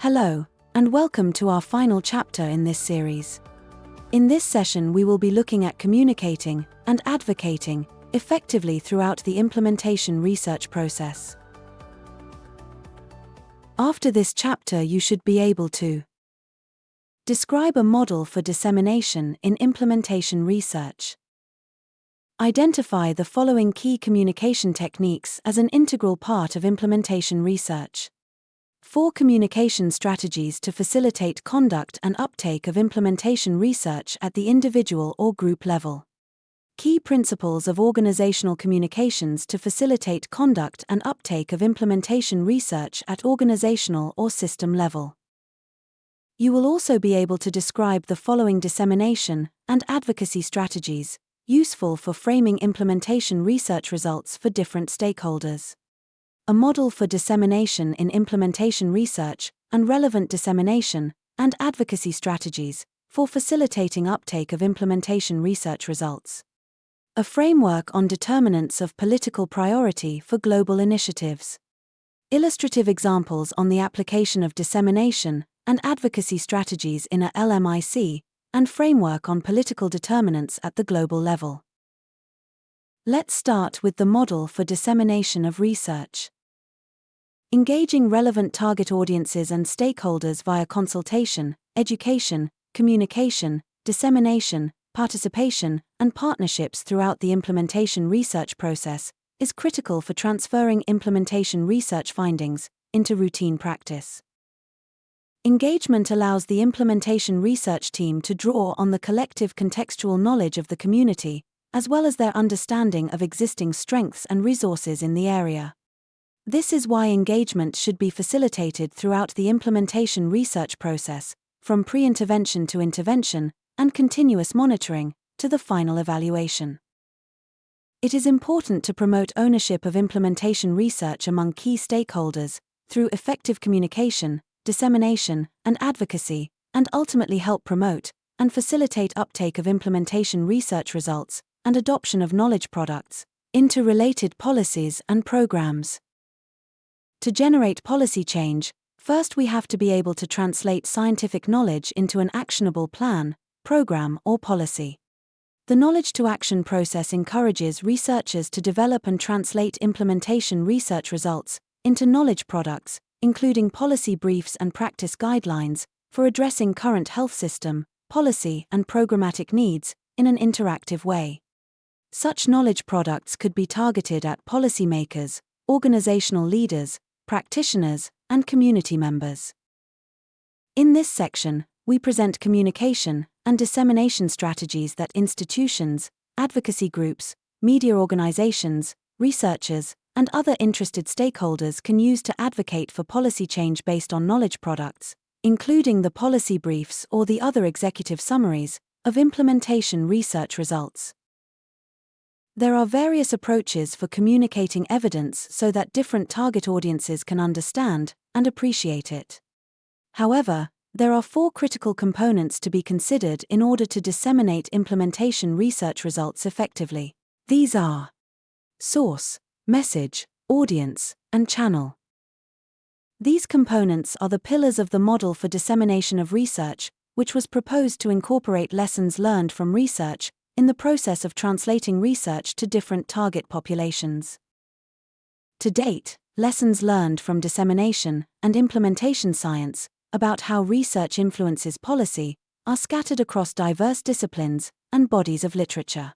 Hello, and welcome to our final chapter in this series. In this session, we will be looking at communicating and advocating effectively throughout the implementation research process. After this chapter, you should be able to describe a model for dissemination in implementation research. Identify the following key communication techniques as an integral part of implementation research. 4 communication strategies to facilitate conduct and uptake of implementation research at the individual or group level. Key principles of organizational communications to facilitate conduct and uptake of implementation research at organizational or system level. You will also be able to describe the following dissemination and advocacy strategies, useful for framing implementation research results for different stakeholders. A model for dissemination in implementation research, and relevant dissemination and advocacy strategies for facilitating uptake of implementation research results. A framework on determinants of political priority for global initiatives. Illustrative examples on the application of dissemination and advocacy strategies in a LMIC, and framework on political determinants at the global level. Let's start with the model for dissemination of research. Engaging relevant target audiences and stakeholders via consultation, education, communication, dissemination, participation, and partnerships throughout the implementation research process is critical for transferring implementation research findings into routine practice. Engagement allows the implementation research team to draw on the collective contextual knowledge of the community, as well as their understanding of existing strengths and resources in the area. This is why engagement should be facilitated throughout the implementation research process, from pre-intervention to intervention, and continuous monitoring, to the final evaluation. It is important to promote ownership of implementation research among key stakeholders, through effective communication, dissemination, and advocacy, and ultimately help promote and facilitate uptake of implementation research results and adoption of knowledge products into related policies and programs. To generate policy change, first we have to be able to translate scientific knowledge into an actionable plan, program, or policy. The knowledge-to-action process encourages researchers to develop and translate implementation research results into knowledge products, including policy briefs and practice guidelines, for addressing current health system, policy, and programmatic needs in an interactive way. Such knowledge products could be targeted at policymakers, organizational leaders, practitioners, and community members. In this section, we present communication and dissemination strategies that institutions, advocacy groups, media organizations, researchers, and other interested stakeholders can use to advocate for policy change based on knowledge products, including the policy briefs or the other executive summaries of implementation research results. There are various approaches for communicating evidence so that different target audiences can understand and appreciate it. However, there are 4 critical components to be considered in order to disseminate implementation research results effectively. These are source, message, audience, and channel. These components are the pillars of the model for dissemination of research, which was proposed to incorporate lessons learned from research in the process of translating research to different target populations. To date, lessons learned from dissemination and implementation science about how research influences policy are scattered across diverse disciplines and bodies of literature.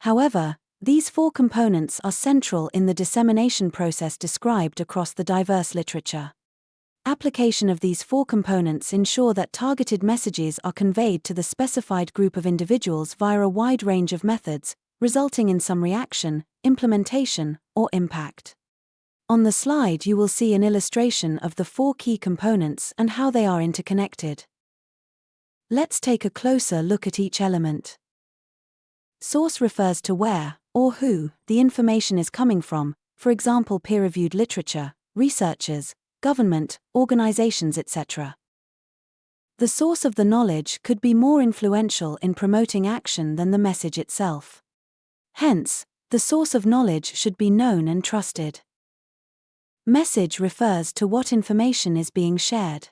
However, these 4 components are central in the dissemination process described across the diverse literature. Application of these 4 components ensure that targeted messages are conveyed to the specified group of individuals via a wide range of methods, resulting in some reaction, implementation, or impact. On the slide, you will see an illustration of the 4 key components and how they are interconnected. Let's take a closer look at each element. Source refers to where, or who, the information is coming from, for example peer-reviewed literature, researchers, government, organizations, etc. The source of the knowledge could be more influential in promoting action than the message itself. Hence, the source of knowledge should be known and trusted. Message refers to what information is being shared.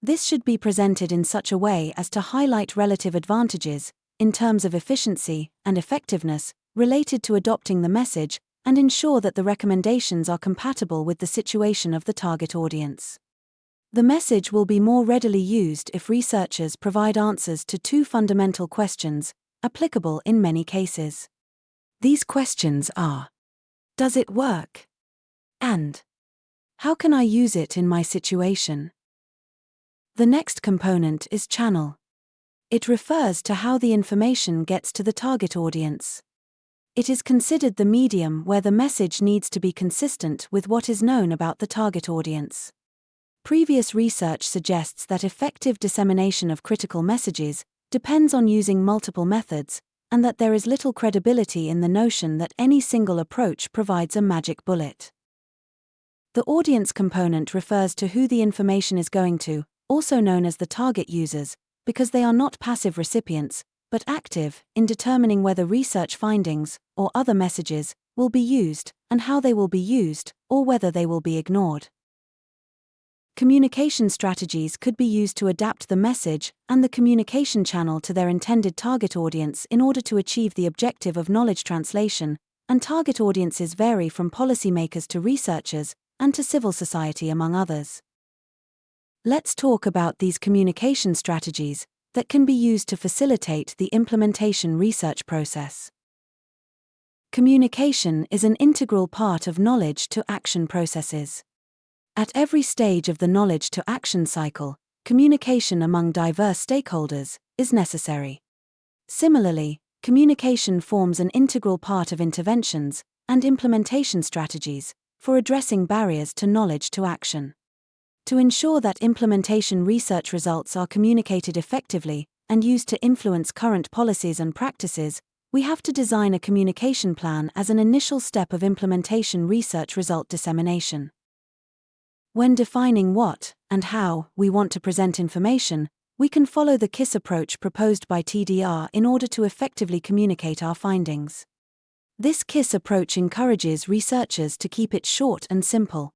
This should be presented in such a way as to highlight relative advantages, in terms of efficiency and effectiveness, related to adopting the message, and ensure that the recommendations are compatible with the situation of the target audience. The message will be more readily used if researchers provide answers to two fundamental questions, applicable in many cases. These questions are: does it work? And how can I use it in my situation? The next component is channel. It refers to how the information gets to the target audience. It is considered the medium where the message needs to be consistent with what is known about the target audience. Previous research suggests that effective dissemination of critical messages depends on using multiple methods, and that there is little credibility in the notion that any single approach provides a magic bullet. The audience component refers to who the information is going to, also known as the target users, because they are not passive recipients, but active in determining whether research findings, or other messages, will be used, and how they will be used, or whether they will be ignored. Communication strategies could be used to adapt the message and the communication channel to their intended target audience in order to achieve the objective of knowledge translation, and target audiences vary from policymakers to researchers and to civil society, among others. Let's talk about these communication strategies that can be used to facilitate the implementation research process. Communication is an integral part of knowledge to action processes. At every stage of the knowledge to action cycle, communication among diverse stakeholders is necessary. Similarly, communication forms an integral part of interventions and implementation strategies for addressing barriers to knowledge to action. To ensure that implementation research results are communicated effectively and used to influence current policies and practices, we have to design a communication plan as an initial step of implementation research result dissemination. When defining what and how we want to present information, we can follow the KISS approach proposed by TDR in order to effectively communicate our findings. This KISS approach encourages researchers to keep it short and simple.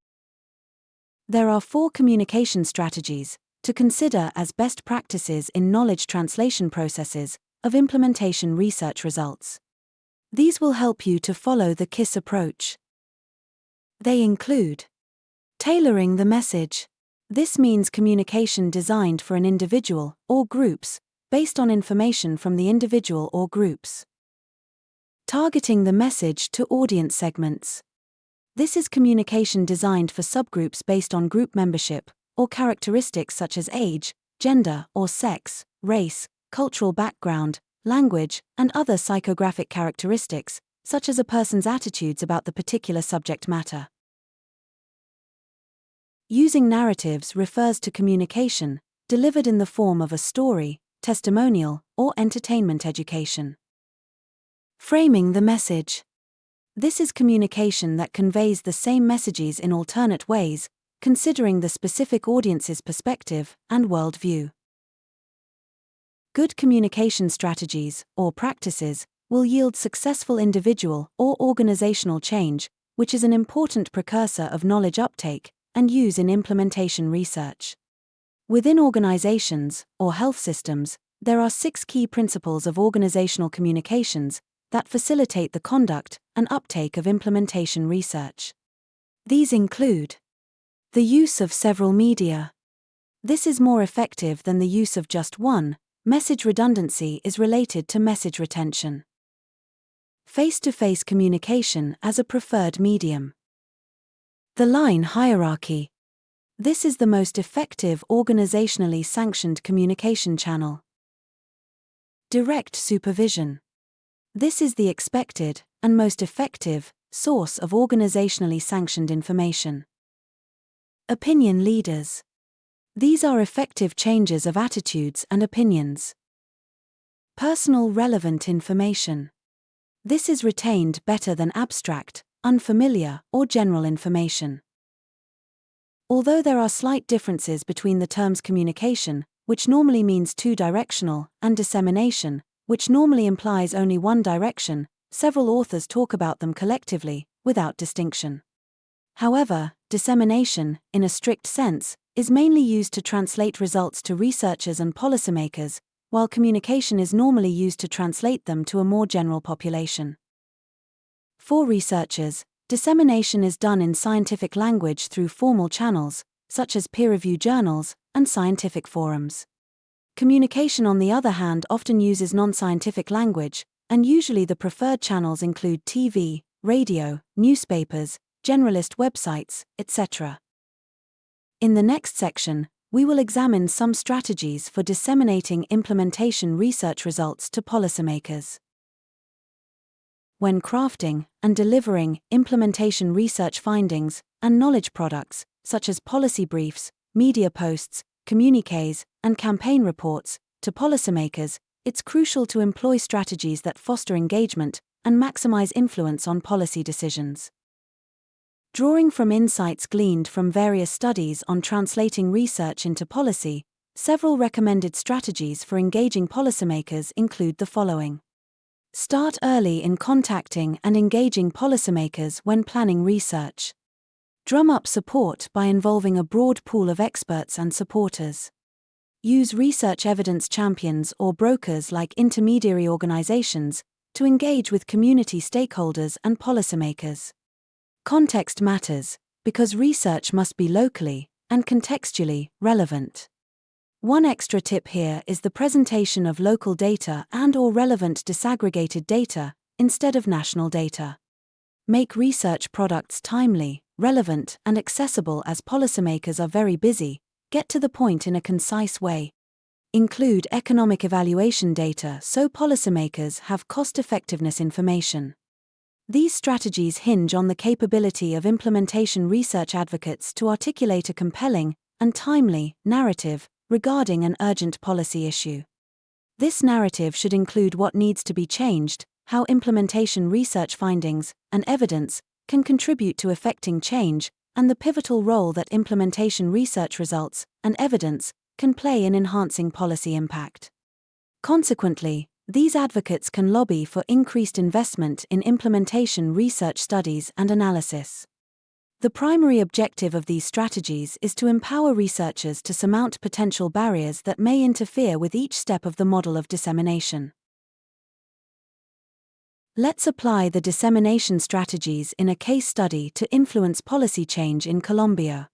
There are 4 communication strategies to consider as best practices in knowledge translation processes of implementation research results. These will help you to follow the KISS approach. They include tailoring the message. This means communication designed for an individual or groups, based on information from the individual or groups. Targeting the message to audience segments. This is communication designed for subgroups based on group membership, or characteristics such as age, gender or sex, race, cultural background, language, and other psychographic characteristics, such as a person's attitudes about the particular subject matter. Using narratives refers to communication delivered in the form of a story, testimonial, or entertainment education. Framing the message. This is communication that conveys the same messages in alternate ways, considering the specific audience's perspective and worldview. Good communication strategies, or practices, will yield successful individual or organizational change, which is an important precursor of knowledge uptake and use in implementation research. Within organizations, or health systems, there are 6 key principles of organizational communications that facilitate the conduct and uptake of implementation research. These include the use of several media. This is more effective than the use of just one. Message redundancy is related to message retention. Face-to-face communication as a preferred medium. The line hierarchy. This is the most effective organizationally sanctioned communication channel. Direct supervision. This is the expected and most effective source of organizationally sanctioned information. Opinion leaders. These are effective changes of attitudes and opinions. Personal relevant information. This is retained better than abstract, unfamiliar, or general information. Although there are slight differences between the terms communication, which normally means two-directional, and dissemination, which normally implies only one direction, several authors talk about them collectively, without distinction. However, dissemination, in a strict sense, is mainly used to translate results to researchers and policymakers, while communication is normally used to translate them to a more general population. For researchers, dissemination is done in scientific language through formal channels, such as peer-reviewed journals and scientific forums. Communication, on the other hand, often uses non-scientific language, and usually the preferred channels include TV, radio, newspapers, generalist websites, etc. In the next section, we will examine some strategies for disseminating implementation research results to policymakers. When crafting and delivering implementation research findings and knowledge products, such as policy briefs, media posts, communiques, and campaign reports, to policymakers, it's crucial to employ strategies that foster engagement and maximize influence on policy decisions. Drawing from insights gleaned from various studies on translating research into policy, several recommended strategies for engaging policymakers include the following. Start early in contacting and engaging policymakers when planning research. Drum up support by involving a broad pool of experts and supporters. Use research evidence champions or brokers like intermediary organizations to engage with community stakeholders and policymakers. Context matters, because research must be locally and contextually relevant. One extra tip here is the presentation of local data and/or relevant disaggregated data instead of national data. Make research products timely, relevant, and accessible, as policymakers are very busy. Get to the point in a concise way. Include economic evaluation data so policymakers have cost-effectiveness information. These strategies hinge on the capability of implementation research advocates to articulate a compelling and timely narrative regarding an urgent policy issue. This narrative should include what needs to be changed, how implementation research findings and evidence can contribute to effecting change, and the pivotal role that implementation research results and evidence can play in enhancing policy impact. Consequently, these advocates can lobby for increased investment in implementation research studies and analysis. The primary objective of these strategies is to empower researchers to surmount potential barriers that may interfere with each step of the model of dissemination. Let's apply the dissemination strategies in a case study to influence policy change in Colombia.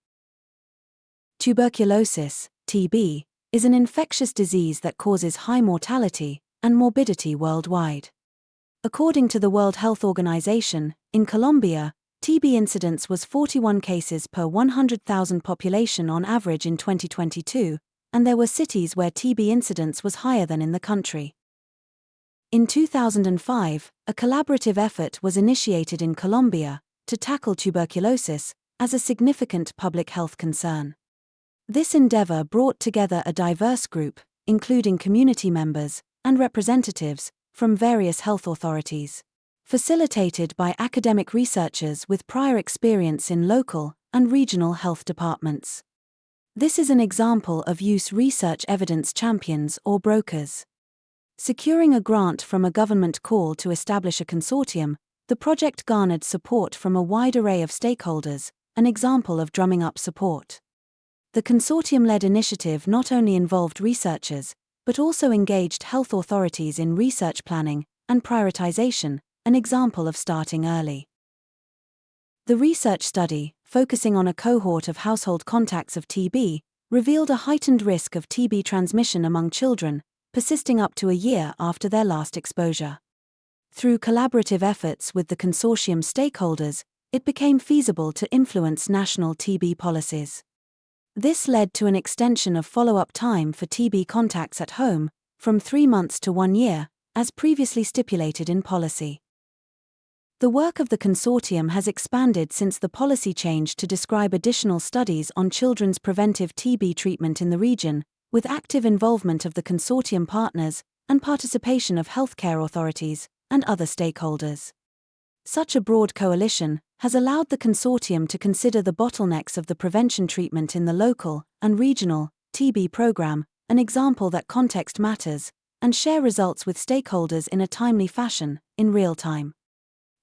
Tuberculosis, TB, is an infectious disease that causes high mortality and morbidity worldwide. According to the World Health Organization, in Colombia, TB incidence was 41 cases per 100,000 population on average in 2022, and there were cities where TB incidence was higher than in the country. In 2005, a collaborative effort was initiated in Colombia to tackle tuberculosis as a significant public health concern. This endeavor brought together a diverse group, including community members and representatives from various health authorities, facilitated by academic researchers with prior experience in local and regional health departments. This is an example of use research evidence champions or brokers. Securing a grant from a government call to establish a consortium, the project garnered support from a wide array of stakeholders, an example of drumming up support. The consortium-led initiative not only involved researchers, but also engaged health authorities in research planning and prioritization, an example of starting early. The research study, focusing on a cohort of household contacts of TB, revealed a heightened risk of TB transmission among children, persisting up to a year after their last exposure. Through collaborative efforts with the consortium stakeholders, it became feasible to influence national TB policies. This led to an extension of follow-up time for TB contacts at home, from 3 months to 1 year, as previously stipulated in policy. The work of the consortium has expanded since the policy change to describe additional studies on children's preventive TB treatment in the region, with active involvement of the consortium partners and participation of healthcare authorities and other stakeholders. Such a broad coalition has allowed the consortium to consider the bottlenecks of the prevention treatment in the local and regional TB program, an example that context matters, and share results with stakeholders in a timely fashion, in real time.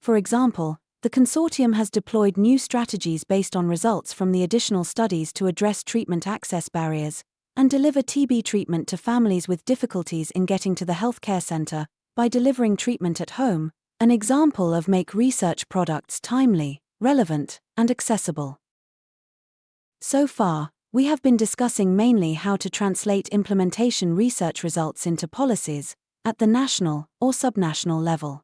For example, the consortium has deployed new strategies based on results from the additional studies to address treatment access barriers and deliver TB treatment to families with difficulties in getting to the healthcare center by delivering treatment at home, an example of make research products timely, relevant, and accessible. So far, we have been discussing mainly how to translate implementation research results into policies at the national or subnational level.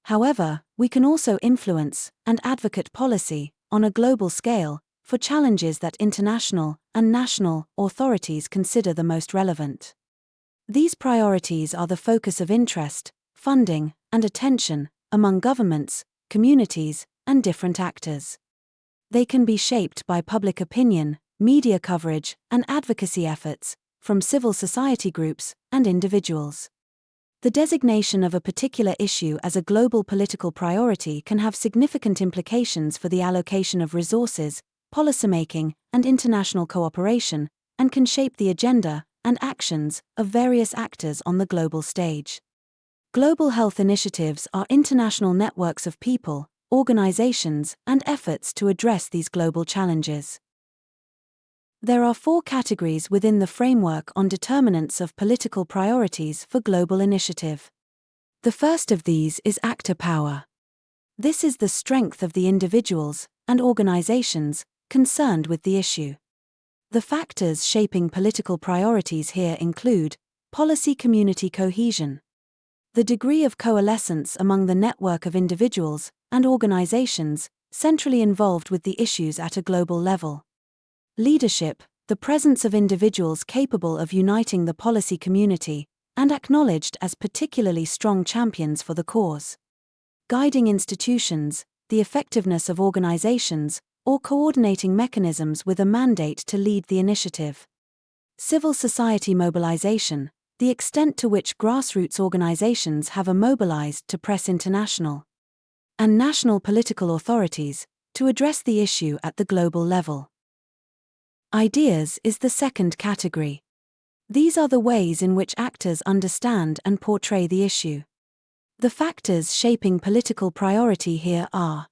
However, we can also influence and advocate policy on a global scale for challenges that international and national authorities consider the most relevant. These priorities are the focus of interest, funding, and attention among governments, communities, and different actors. They can be shaped by public opinion, media coverage, and advocacy efforts from civil society groups and individuals. The designation of a particular issue as a global political priority can have significant implications for the allocation of resources, policymaking, and international cooperation, and can shape the agenda and actions of various actors on the global stage. Global health initiatives are international networks of people, organizations, and efforts to address these global challenges. There are 4 categories within the framework on determinants of political priorities for global initiative. The first of these is actor power. This is the strength of the individuals and organizations concerned with the issue. The factors shaping political priorities here include policy community cohesion, the degree of coalescence among the network of individuals and organizations centrally involved with the issues at a global level. Leadership, the presence of individuals capable of uniting the policy community and acknowledged as particularly strong champions for the cause. Guiding institutions, the effectiveness of organizations or coordinating mechanisms with a mandate to lead the initiative. Civil society mobilization, the extent to which grassroots organizations have mobilized to press international and national political authorities to address the issue at the global level. Ideas is the second category. These are the ways in which actors understand and portray the issue. The factors shaping political priority here are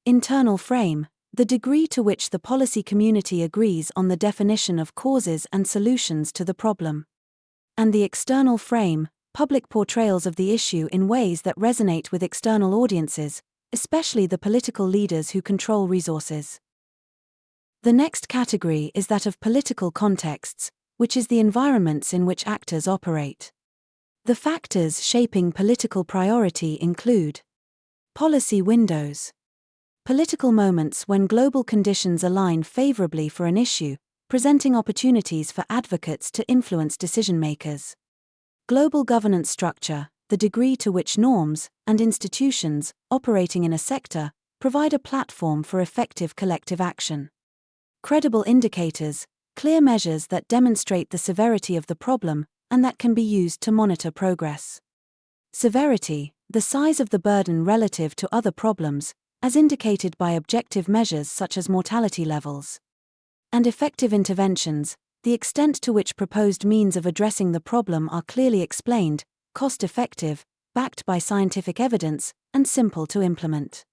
internal frame, the degree to which the policy community agrees on the definition of causes and solutions to the problem, and the external frame, public portrayals of the issue in ways that resonate with external audiences, especially the political leaders who control resources. The next category is that of political contexts, which is the environments in which actors operate. The factors shaping political priority include policy windows, political moments when global conditions align favorably for an issue, presenting opportunities for advocates to influence decision-makers. Global governance structure, the degree to which norms and institutions operating in a sector provide a platform for effective collective action. Credible indicators, clear measures that demonstrate the severity of the problem and that can be used to monitor progress. Severity, the size of the burden relative to other problems, as indicated by objective measures such as mortality levels. And effective interventions, the extent to which proposed means of addressing the problem are clearly explained, cost-effective, backed by scientific evidence, and simple to implement.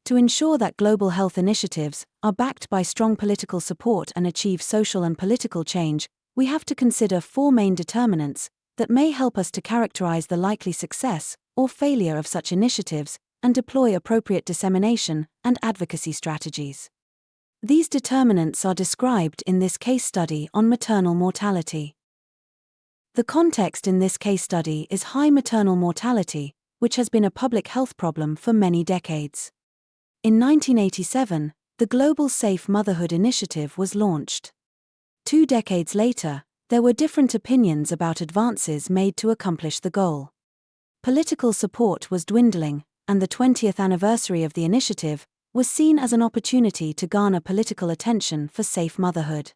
To ensure that global health initiatives are backed by strong political support and achieve social and political change, we have to consider 4 main determinants that may help us to characterize the likely success or failure of such initiatives and deploy appropriate dissemination and advocacy strategies. These determinants are described in this case study on maternal mortality. The context in this case study is high maternal mortality, which has been a public health problem for many decades. In 1987, the Global Safe Motherhood Initiative was launched. 2 decades later, there were different opinions about advances made to accomplish the goal. Political support was dwindling, and the 20th anniversary of the initiative was seen as an opportunity to garner political attention for safe motherhood.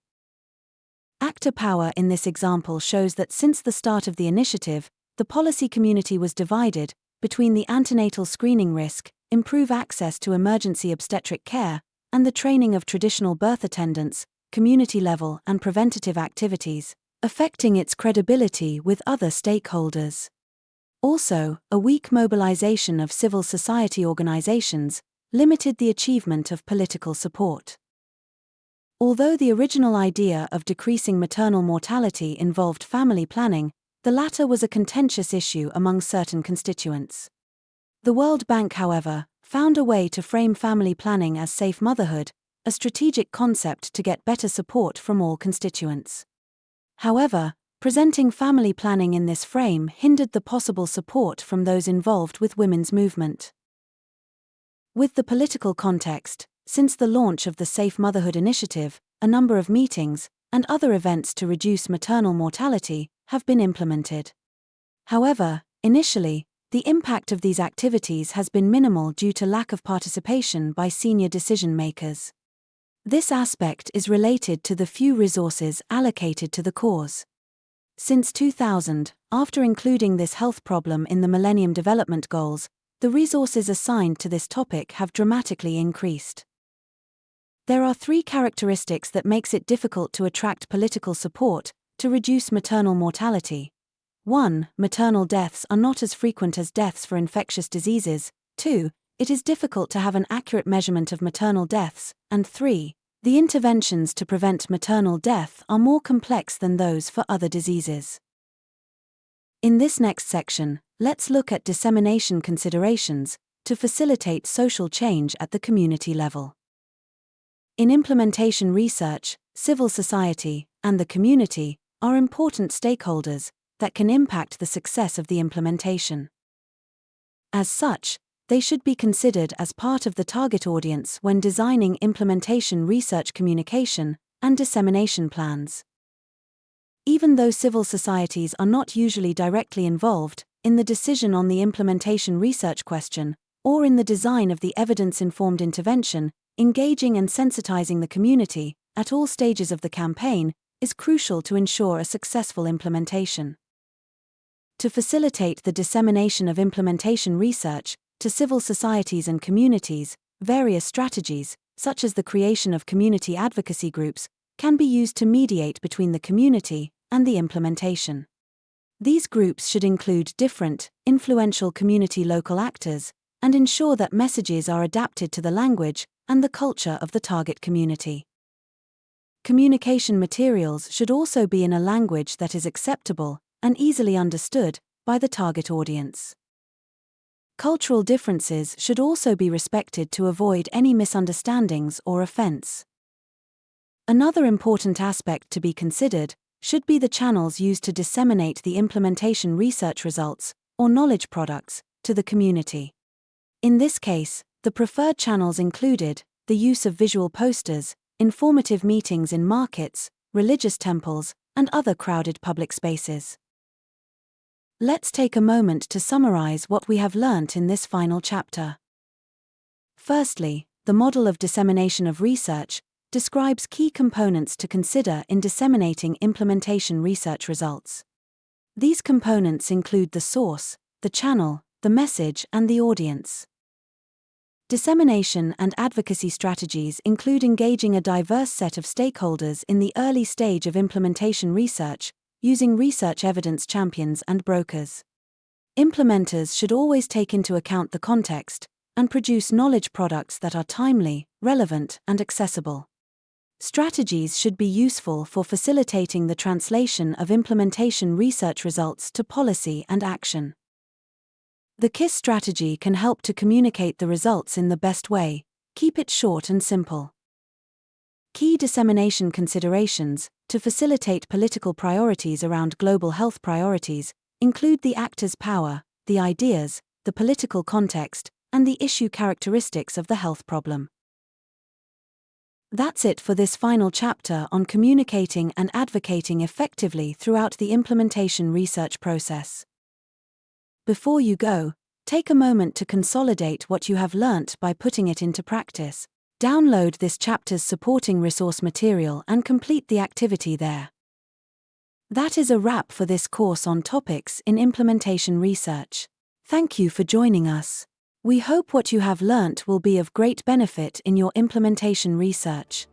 Actor power in this example shows that since the start of the initiative, the policy community was divided between the antenatal screening risk, improve access to emergency obstetric care, and the training of traditional birth attendants, community-level and preventative activities, affecting its credibility with other stakeholders. Also, a weak mobilization of civil society organizations limited the achievement of political support. Although the original idea of decreasing maternal mortality involved family planning, the latter was a contentious issue among certain constituents. The World Bank, however, found a way to frame family planning as safe motherhood, a strategic concept to get better support from all constituents. However, presenting family planning in this frame hindered the possible support from those involved with women's movement. With the political context, since the launch of the Safe Motherhood Initiative, a number of meetings and other events to reduce maternal mortality have been implemented. However, initially, the impact of these activities has been minimal due to lack of participation by senior decision-makers. This aspect is related to the few resources allocated to the cause. Since 2000, after including this health problem in the Millennium Development Goals, the resources assigned to this topic have dramatically increased. There are 3 characteristics that makes it difficult to attract political support to reduce maternal mortality. 1. Maternal deaths are not as frequent as deaths for infectious diseases. 2. It is difficult to have an accurate measurement of maternal deaths. And 3. The interventions to prevent maternal death are more complex than those for other diseases. In this next section, let's look at dissemination considerations to facilitate social change at the community level. In implementation research, civil society and the community are important stakeholders that can impact the success of the implementation. As such, they should be considered as part of the target audience when designing implementation research communication and dissemination plans. Even though civil societies are not usually directly involved in the decision on the implementation research question or in the design of the evidence-informed intervention, engaging and sensitizing the community at all stages of the campaign is crucial to ensure a successful implementation. To facilitate the dissemination of implementation research to civil societies and communities, various strategies, such as the creation of community advocacy groups, can be used to mediate between the community and the implementation. These groups should include different, influential community local actors and ensure that messages are adapted to the language and the culture of the target community. Communication materials should also be in a language that is acceptable and easily understood by the target audience. Cultural differences should also be respected to avoid any misunderstandings or offense. Another important aspect to be considered should be the channels used to disseminate the implementation research results, or knowledge products, to the community. In this case, the preferred channels included the use of visual posters, informative meetings in markets, religious temples, and other crowded public spaces. Let's take a moment to summarize what we have learnt in this final chapter. Firstly, the model of dissemination of research describes key components to consider in disseminating implementation research results. These components include the source, the channel, the message, and the audience. Dissemination and advocacy strategies include engaging a diverse set of stakeholders in the early stage of implementation research, using research evidence champions and brokers. Implementers should always take into account the context and produce knowledge products that are timely, relevant, and accessible. Strategies should be useful for facilitating the translation of implementation research results to policy and action. The KISS strategy can help to communicate the results in the best way. Keep it short and simple. Key dissemination considerations to facilitate political priorities around global health priorities include the actor's power, the ideas, the political context, and the issue characteristics of the health problem. That's it for this final chapter on communicating and advocating effectively throughout the implementation research process. Before you go, take a moment to consolidate what you have learnt by putting it into practice. Download this chapter's supporting resource material and complete the activity there. That is a wrap for this course on topics in implementation research. Thank you for joining us. We hope what you have learnt will be of great benefit in your implementation research.